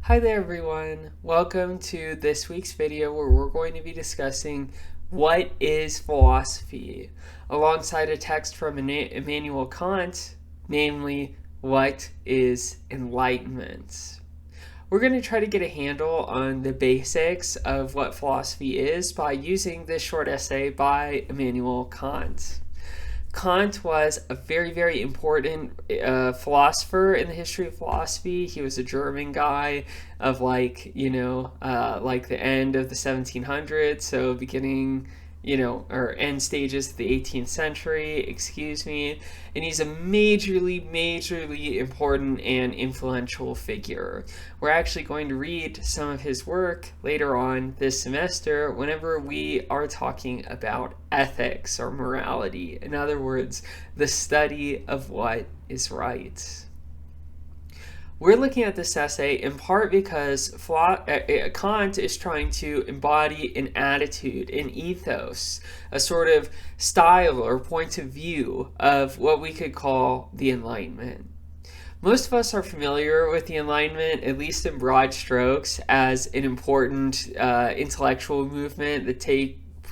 Hi there everyone, welcome to this week's video where we're going to be discussing what is philosophy, alongside a text from Immanuel Kant, namely, what is enlightenment. We're going to try to get a handle on the basics of what philosophy is by using this short essay by Immanuel Kant. Kant was a very, very important philosopher in the history of philosophy. He was a German guy of like the end of the 1700s, so beginning, or end stages of the 18th century, excuse me. And he's a majorly important and influential figure. We're actually going to read some of his work later on this semester whenever we are talking about ethics or morality. In other words, the study of what is right. We're looking at this essay in part because Kant is trying to embody an attitude, an ethos, a sort of style or point of view of what we could call the Enlightenment. Most of us are familiar with the Enlightenment, at least in broad strokes, as an important intellectual movement that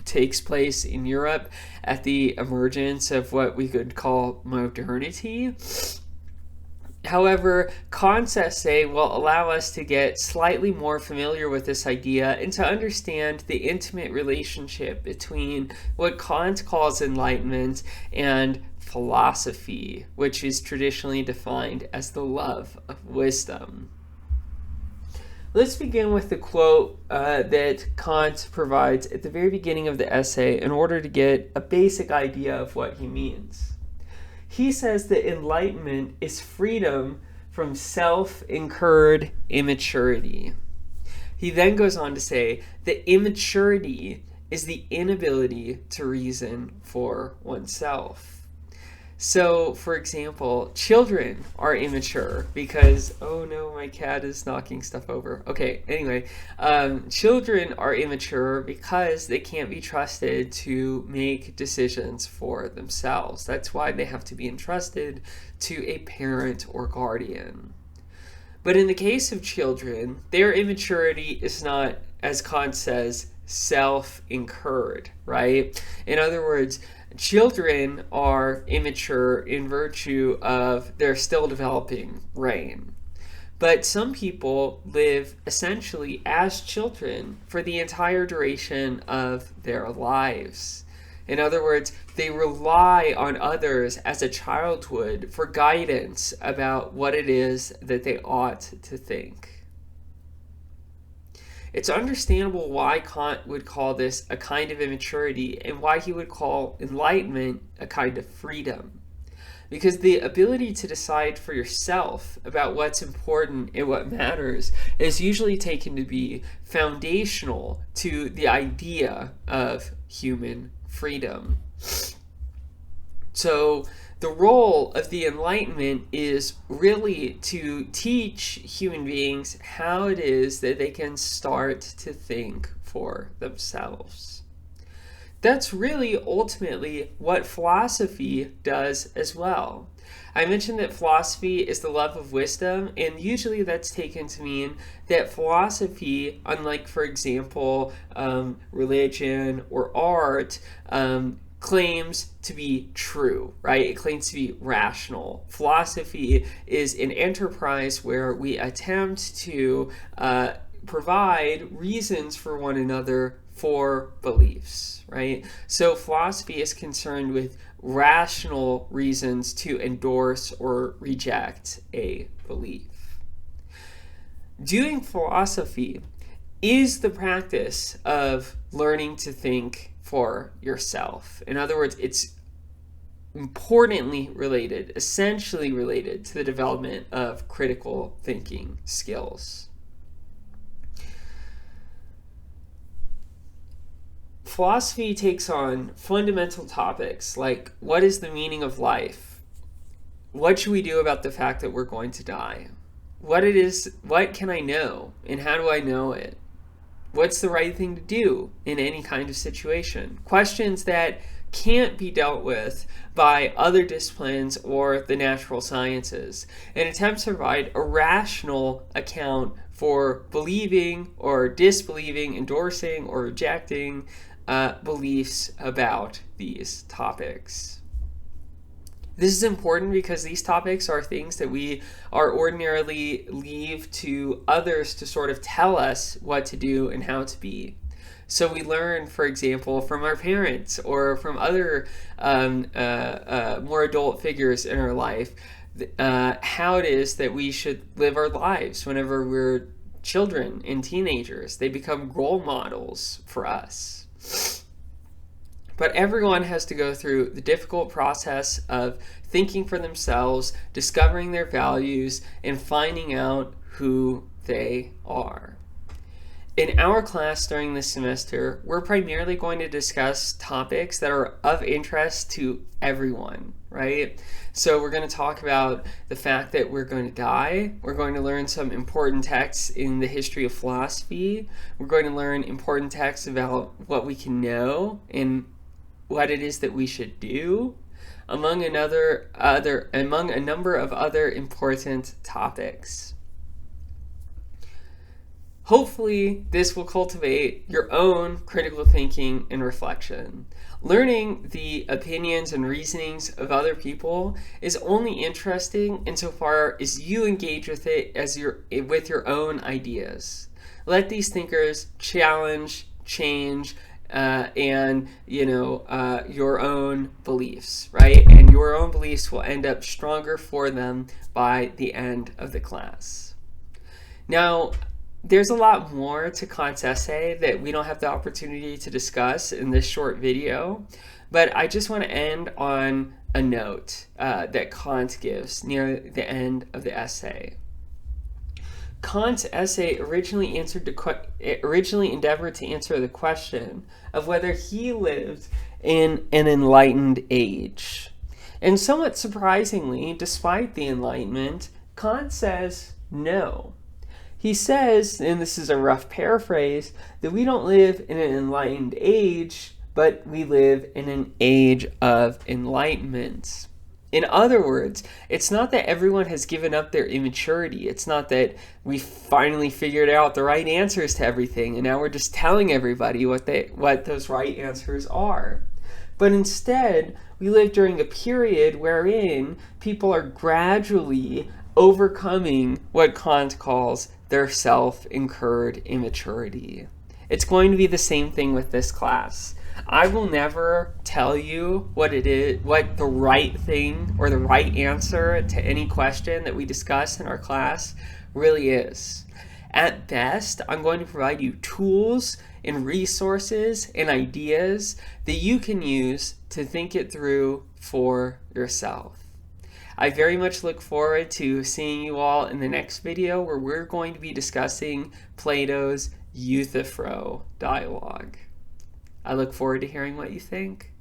takes place in Europe at the emergence of what we could call modernity. However, Kant's essay will allow us to get slightly more familiar with this idea and to understand the intimate relationship between what Kant calls enlightenment and philosophy, which is traditionally defined as the love of wisdom. Let's begin with the quote that Kant provides at the very beginning of the essay in order to get a basic idea of what he means. He says that enlightenment is freedom from self-incurred immaturity. He then goes on to say that immaturity is the inability to reason for oneself. So, for example, children are immature because, oh no, my cat is knocking stuff over. Okay, anyway, children are immature because they can't be trusted to make decisions for themselves. That's why they have to be entrusted to a parent or guardian. But in the case of children, their immaturity is not, as Kant says, self-incurred, right? In other words, children are immature in virtue of their still developing brain. But some people live essentially as children for the entire duration of their lives. In other words, they rely on others as a child would for guidance about what it is that they ought to think. It's understandable why Kant would call this a kind of immaturity and why he would call enlightenment a kind of freedom. Because the ability to decide for yourself about what's important and what matters is usually taken to be foundational to the idea of human freedom. So the role of the Enlightenment is really to teach human beings how it is that they can start to think for themselves. That's really ultimately what philosophy does as well. I mentioned that philosophy is the love of wisdom, and usually that's taken to mean that philosophy, unlike, for example, religion or art, claims to be true, right? It claims to be rational. Philosophy is an enterprise where we attempt to provide reasons for one another for beliefs, right? So philosophy is concerned with rational reasons to endorse or reject a belief. Doing philosophy is the practice of learning to think for yourself. In other words, it's importantly related, essentially related to the development of critical thinking skills. Philosophy takes on fundamental topics like what is the meaning of life? What should we do about the fact that we're going to die? What can I know and how do I know it? What's the right thing to do in any kind of situation? Questions that can't be dealt with by other disciplines or the natural sciences, and attempts to provide a rational account for believing or disbelieving, endorsing or rejecting beliefs about these topics. This is important because these topics are things that we are ordinarily leave to others to sort of tell us what to do and how to be. So we learn, for example, from our parents or from other more adult figures in our life how it is that we should live our lives whenever we're children and teenagers. They become role models for us. But everyone has to go through the difficult process of thinking for themselves, discovering their values, and finding out who they are. In our class during this semester, we're primarily going to discuss topics that are of interest to everyone, right? So we're going to talk about the fact that we're going to die. We're going to learn some important texts in the history of philosophy. We're going to learn important texts about what we can know and what it is that we should do, among a number of other important topics. Hopefully, this will cultivate your own critical thinking and reflection. Learning the opinions and reasonings of other people is only interesting insofar as you engage with it with your own ideas. Let these thinkers challenge, change, and your own beliefs, right? And your own beliefs will end up stronger for them by the end of the class. Now, there's a lot more to Kant's essay that we don't have the opportunity to discuss in this short video, but I just want to end on a note that Kant gives near the end of the essay. Kant's essay originally endeavored to answer the question of whether he lived in an enlightened age. And somewhat surprisingly, despite the Enlightenment, Kant says no. He says, and this is a rough paraphrase, that we don't live in an enlightened age, but we live in an age of enlightenment. In other words, it's not that everyone has given up their immaturity. It's not that we finally figured out the right answers to everything, and now we're just telling everybody what those right answers are. But instead, we live during a period wherein people are gradually overcoming what Kant calls their self-incurred immaturity. It's going to be the same thing with this class. I will never tell you what the right thing or the right answer to any question that we discuss in our class really is. At best, I'm going to provide you tools and resources and ideas that you can use to think it through for yourself. I very much look forward to seeing you all in the next video where we're going to be discussing Plato's Euthyphro dialogue. I look forward to hearing what you think.